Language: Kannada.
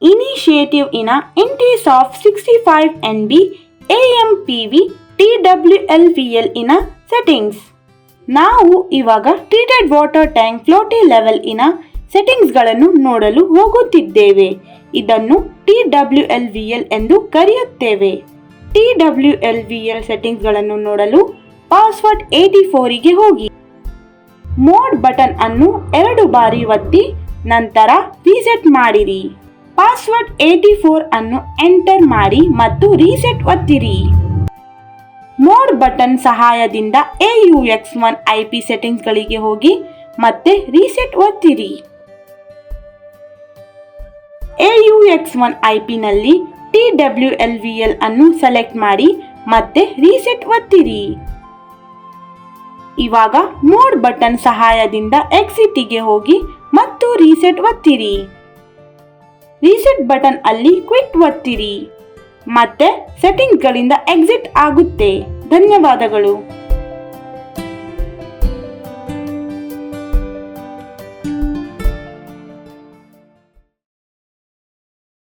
initiative in case of 65 NB AMPV TWLVL in settings. ನಾವು ಇವಾಗ ಟ್ರೀಟೆಡ್ ವಾಟರ್ ಟ್ಯಾಂಕ್ ಫ್ಲೋಟಿ ಲೆವೆಲ್ ಇನ ಸೆಟ್ಟಿಂಗ್ಸ್ ಗಳನ್ನು ನೋಡಲು ಹೋಗುತ್ತಿದ್ದೇವೆ. ಇದನ್ನು TWLVL ಎಂದು ಕರೆಯುತ್ತೇವೆ. TWLVL ಸೆಟ್ಟಿಂಗ್ಸ್ ಗಳನ್ನು ನೋಡಲು ಪಾಸ್ವರ್ಡ್ 84 ಗೆ ಹೋಗಿ ಮೋಡ್ ಬಟನ್ ಅನ್ನು 2 ಬಾರಿ ಒತ್ತಿ ನಂತರ ರೀಸೆಟ್ ಮಾಡಿರಿ. ಪಾಸ್ವರ್ಡ್ 84 ಅನ್ನು ಎಂಟರ್ ಮಾಡಿ ಮತ್ತು ರೀಸೆಟ್ ಒತ್ತಿರಿ. ಮೋಡ್ ಬಟನ್ ಸಹಾಯದಿಂದ AUX1 IP ಸೆಟ್ಟಿಂಗ್ಸ್ ಗಳಿಗೆ ಹೋಗಿ ಮತ್ತೆ ರೀಸೆಟ್ ಒತ್ತಿರಿ. AUX1 IP ನಲ್ಲಿ TWLVL ಅನ್ನು ಸೆಲೆಕ್ಟ್ ಮಾಡಿ ಮತ್ತೆ ರೀಸೆಟ್ ಒತ್ತಿರಿ. ಇವಾಗ ಮೋಡ್ ಬಟನ್ ಸಹಾಯದಿಂದ ಎಕ್ಸಿಟ್ ಗೆ ಹೋಗಿ ಮತ್ತು ರೀಸೆಟ್ ಒತ್ತಿರಿ. ರೀಸೆಟ್ ಬಟನ್ ಅಲ್ಲಿ ಕ್ವಿಟ್ ಒತ್ತಿರಿ. ಮತ್ತೆ ಸೆಟ್ಟಿಂಗ್ಸ್ ಗಳಿಂದ ಎಕ್ಸಿಟ್ ಆಗುತ್ತೆ. ಧನ್ಯವಾದಗಳು.